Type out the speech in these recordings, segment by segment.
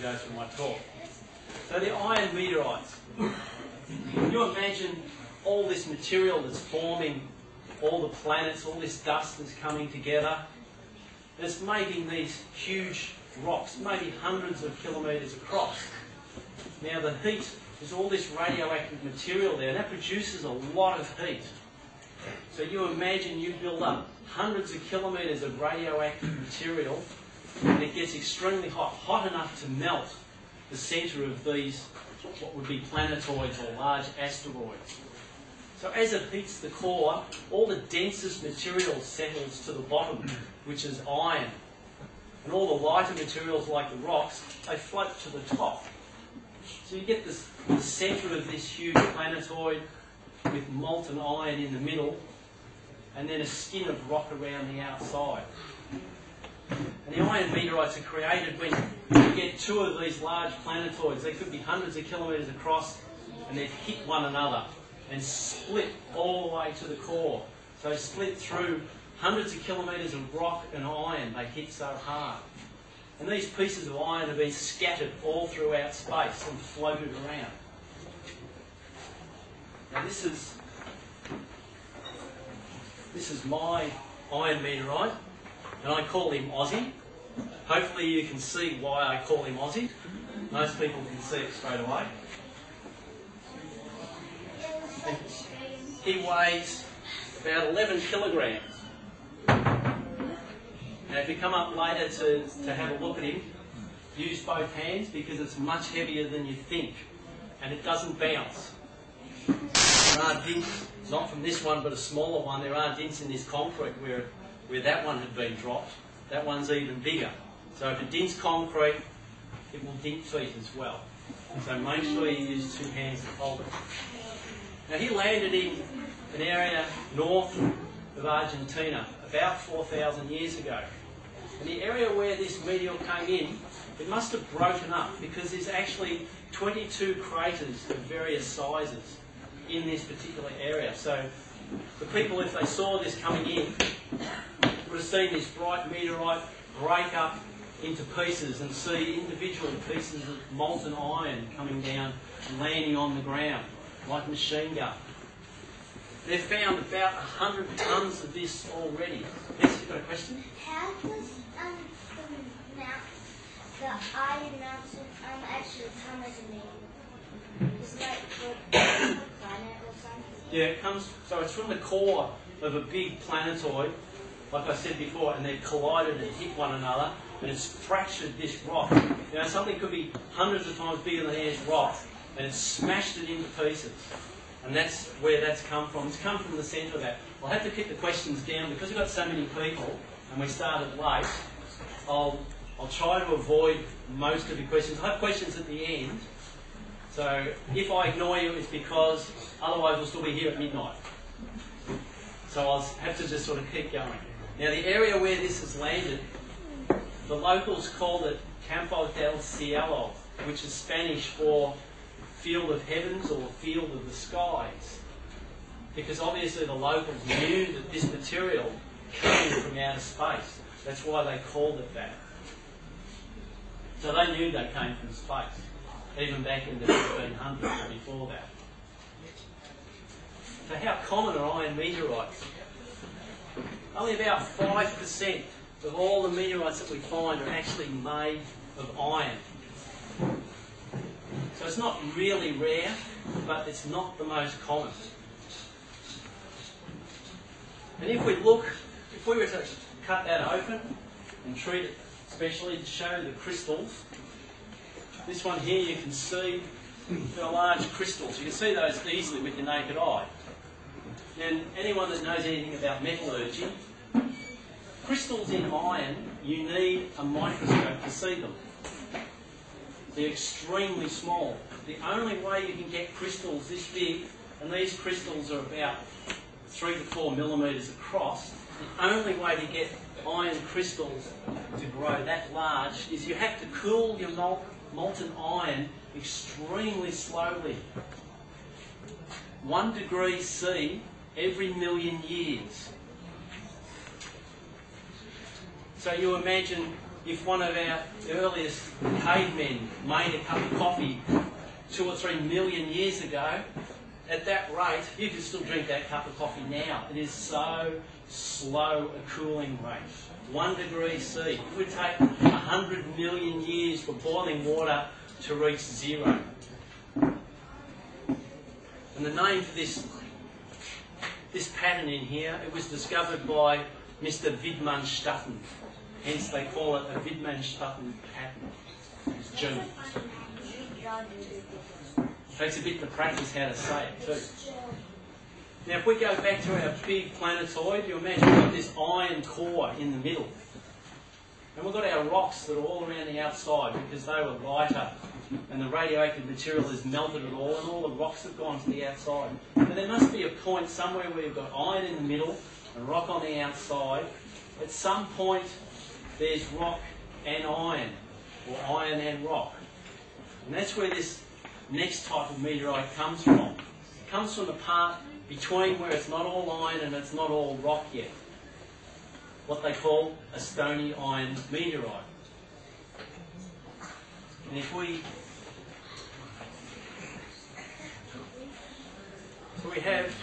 go through my talk. So the iron meteorites. Can you imagine all this material that's forming, all the planets, all this dust that's coming together? It's making these huge rocks, maybe hundreds of kilometres across. Now the heat, there's all this radioactive material there, and that produces a lot of heat. So you imagine you build up hundreds of kilometres of radioactive material, and it gets extremely hot, hot enough to melt the centre of these, what would be planetoids or large asteroids. So as it heats the core, all the densest material settles to the bottom, which is iron. And all the lighter materials like the rocks, they float to the top. So you get this, the centre of this huge planetoid with molten iron in the middle, and then a skin of rock around the outside. And the iron meteorites are created when you get two of these large planetoids. They could be hundreds of kilometres across, and they've hit one another and split all the way to the core. So split through hundreds of kilometres of rock and iron. They hit so hard. And these pieces of iron have been scattered all throughout space and floated around. Now this is my iron meteorite, and I call him Aussie. Hopefully you can see why I call him Aussie. Most people can see it straight away. And he weighs about 11 kilograms. Now if you come up later to have a look at him, use both hands because it's much heavier than you think, and it doesn't bounce. There are dints, not from this one but a smaller one, there are dints in this concrete where that one had been dropped. That one's even bigger. So if it dints concrete, it will dint feet as well. So make sure you use two hands to hold it. Now he landed in an area north of Argentina about 4,000 years ago. And the area where this meteor came in, it must have broken up because there's actually 22 craters of various sizes in this particular area. So the people, if they saw this coming in, would have seen this bright meteorite break up into pieces and see individual pieces of molten iron coming down and landing on the ground, like machine gun. They've found about 100 tonnes of this already. Yes, you've got a question? How does the iron mountain actually come as a name? Is it like a planet or something? Yeah, it comes, so it's from the core of a big planetoid, like I said before, and they've collided and hit one another, and it's fractured this rock. You know, something could be hundreds of times bigger than Earth's rock, and it's smashed it into pieces. And that's where that's come from. It's come from the centre of that. I'll have to keep the questions down because we've got so many people and we started late. I'll try to avoid most of the questions. I'll have questions at the end. So if I ignore you, it's because otherwise we'll still be here at midnight. So I'll have to just sort of keep going. Now the area where this has landed, the locals called it Campo del Cielo, which is Spanish for field of heavens or field of the skies, because obviously the locals knew that this material came from outer space. That's why they called it that. So they knew they came from space, even back in the 1500s or before that. So how common are iron meteorites? Only about 5% of all the meteorites that we find are actually made of iron. So it's not really rare, but it's not the most common. And if we were to cut that open and treat it specially to show the crystals, this one here you can see there are large crystals. You can see those easily with your naked eye. And anyone that knows anything about metallurgy, crystals in iron, you need a microscope to see them. They're extremely small. The only way you can get crystals this big, and these crystals are about 3 to 4 millimetres across, the only way to get iron crystals to grow that large is you have to cool your molten iron extremely slowly. 1 degree C every 1,000,000 years. So you imagine if one of our earliest cavemen made a cup of coffee 2 or 3 million years ago, at that rate, you could still drink that cup of coffee now. It is so slow a cooling rate. 1 degree C. It would take 100 million years for boiling water to reach 0. And the name for this pattern in here, it was discovered by Mr. Widmanstätten. Hence they call it a Widmanstätten pattern. It's German. It takes a bit to practice how to say it too. Now if we go back to our big planetoid, you imagine we've got this iron core in the middle. And we've got our rocks that are all around the outside because they were lighter and the radioactive material has melted it all and all the rocks have gone to the outside. But there must be a point somewhere where you've got iron in the middle and rock on the outside. At some point there's rock and iron, or iron and rock. And that's where this next type of meteorite comes from. It comes from the part between where it's not all iron and it's not all rock yet. What they call a stony iron meteorite. And if we have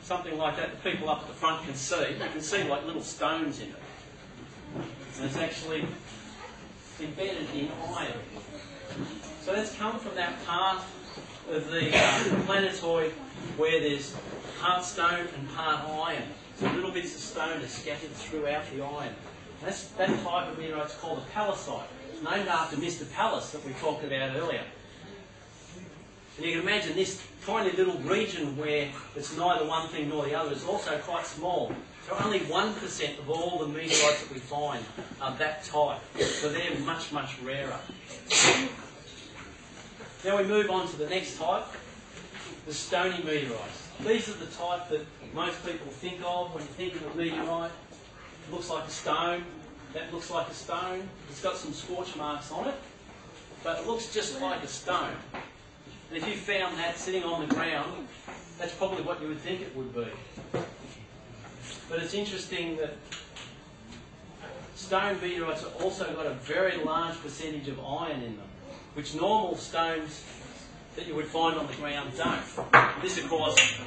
something like that, the people up at the front can see. You can see like little stones in it. And it's actually embedded in iron. So that's come from that part of the planetoid where there's part stone and part iron. So little bits of stone are scattered throughout the iron. And that type of meteorite is called a palisite. It's named after Mr. Pallas that we talked about earlier. And you can imagine this tiny little region where it's neither one thing nor the other is also quite small. So only 1% of all the meteorites that we find are that type. So they're much, much rarer. Now we move on to the next type, the stony meteorites. These are the type that most people think of when you think of a meteorite. It looks like a stone, that looks like a stone. It's got some scorch marks on it, but it looks just like a stone. And if you found that sitting on the ground, that's probably what you would think it would be. But it's interesting that stone meteorites have also got a very large percentage of iron in them, which normal stones that you would find on the ground don't. This, of course,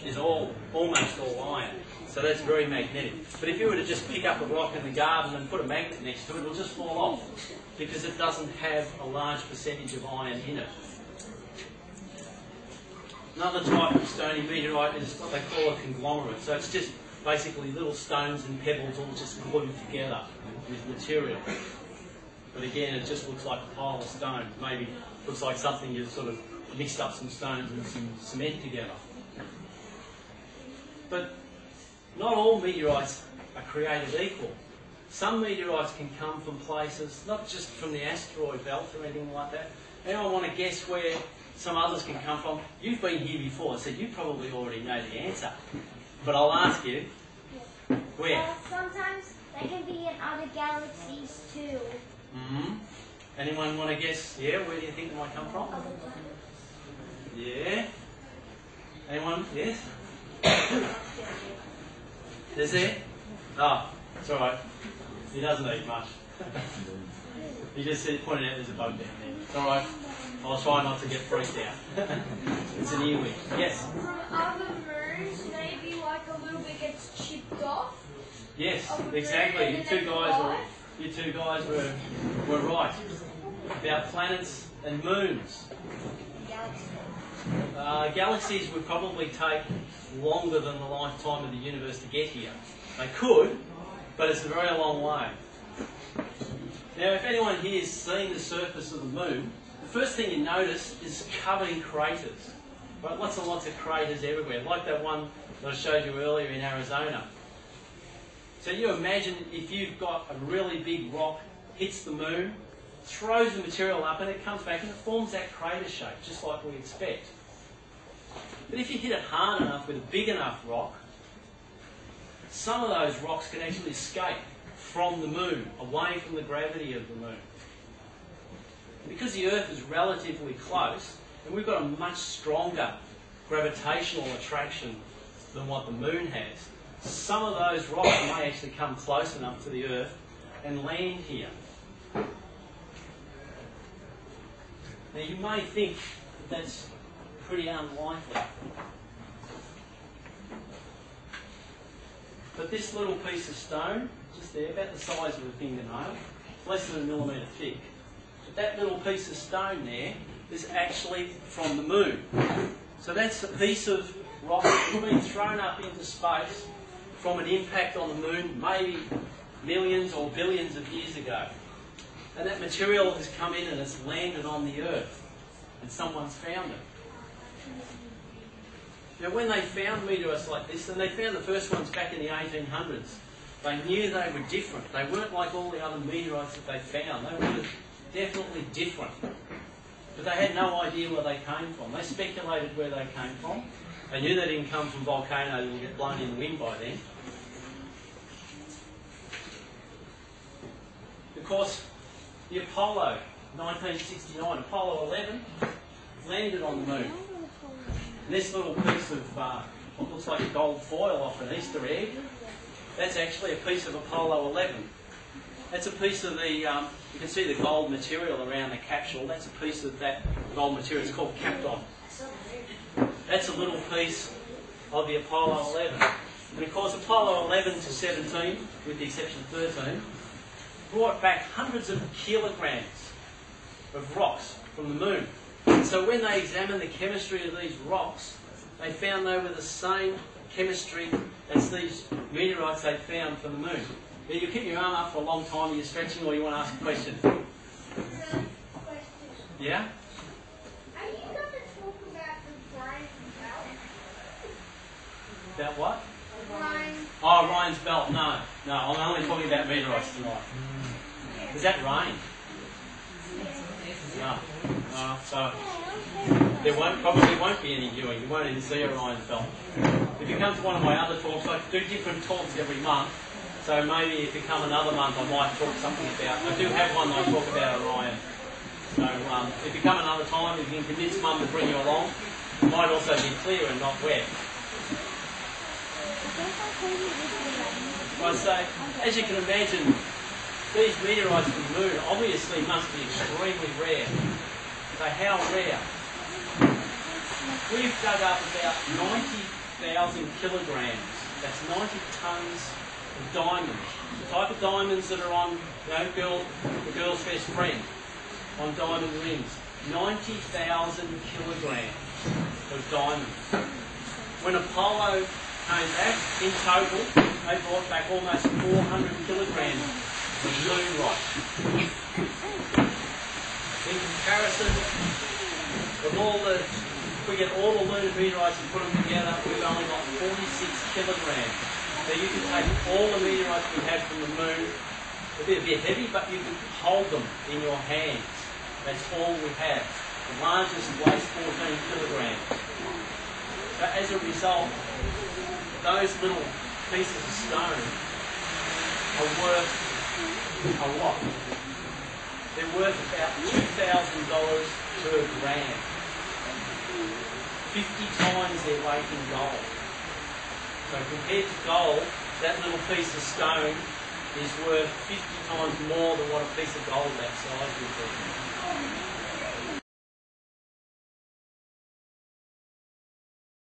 is almost all iron, so that's very magnetic. But if you were to just pick up a rock in the garden and put a magnet next to it, it'll just fall off because it doesn't have a large percentage of iron in it. Another type of stony meteorite is what they call a conglomerate. So it's just basically little stones and pebbles all just glued together with material. But again, it just looks like a pile of stone. Maybe looks like something you've sort of mixed up some stones and some cement together. But not all meteorites are created equal. Some meteorites can come from places, not just from the asteroid belt or anything like that. Anyone want to guess where some others can come from? You've been here before, so you probably already know the answer. But I'll ask you, where? Sometimes they can be in other galaxies too. Mm-hmm. Anyone want to guess? Yeah, where do you think they might come from? Yeah. Anyone? Yes? Is there? Oh, it's alright. He doesn't eat much. He just pointed out there's a bug down there. It's alright. I'll try not to get freaked out. It's an earwig. Yes? From other moons, maybe like a little bit gets chipped off. Yes, exactly. You two guys were right about planets and moons. Galaxies would probably take longer than the lifetime of the universe to get here. They could, but it's a very long way. Now, if anyone here has seen the surface of the moon, the first thing you notice is covered in craters. Right? Lots and lots of craters everywhere, like that one that I showed you earlier in Arizona. So you imagine if you've got a really big rock, hits the moon, throws the material up and it comes back and it forms that crater shape, just like we expect. But if you hit it hard enough with a big enough rock, some of those rocks can actually escape from the moon, away from the gravity of the moon. Because the Earth is relatively close, and we've got a much stronger gravitational attraction than what the moon has, some of those rocks may actually come close enough to the Earth and land here. Now you may think that that's pretty unlikely. But this little piece of stone, just there, about the size of a fingernail, less than a millimetre thick. But that little piece of stone there is actually from the moon. So that's a piece of rock that's been thrown up into space from an impact on the moon, maybe millions or billions of years ago. And that material has come in and it's landed on the Earth, and someone's found it. Now when they found meteorites like this, and they found the first ones back in the 1800s, they knew they were different. They weren't like all the other meteorites that they found. They were definitely different. But they had no idea where they came from. They speculated where they came from. They knew they didn't come from volcanoes and get blown in the wind by then. Of course, the Apollo 1969, Apollo 11, landed on the moon. And this little piece of what looks like a gold foil off an Easter egg, that's actually a piece of Apollo 11. That's a piece of the, you can see the gold material around the capsule. That's a piece of that gold material. It's called Kapton. That's a little piece of the Apollo 11. And of course, Apollo 11 to 17, with the exception of 13, brought back hundreds of kilograms of rocks from the moon. So when they examined the chemistry of these rocks, they found they were the same chemistry as these meteorites they found from the moon. Now, you keep your arm up for a long time, you're stretching, or you want to ask a question? Yeah? Are you going to talk about the Briars belt? About what? Briars. Oh, Ryan's belt. No, I'm only talking about meteorites tonight. Is that rain? No. So there probably won't be any viewing. You won't even see Orion's belt. If you come to one of my other talks, I do different talks every month. So maybe if you come another month, I might talk something about. I do have one that I talk about Orion. So if you come another time, if you can convince Mum to bring you along, it might also be clear and not wet. Right, so as you can imagine, these meteorites from the moon obviously must be extremely rare. So how rare? We've dug up about 90,000 kilograms. That's 90 tonnes of diamonds. The type of diamonds that are on, the girl's best friend, on diamond rings. 90,000 kilograms of diamonds. When Apollo came back, in total, they brought back almost 400 kilograms of moon rock. In comparison, if we get all the lunar meteorites and put them together, we've only got 46 kilograms. So you can take all the meteorites we have from the moon. They'll be a bit heavy, but you can hold them in your hands. That's all we have. The largest weighs 14 kilograms. So as a result, those little pieces of stone are worth a lot. They're worth about $2,000 per gram. 50 times their weight in gold. So compared to gold, that little piece of stone is worth 50 times more than what a piece of gold that size would be.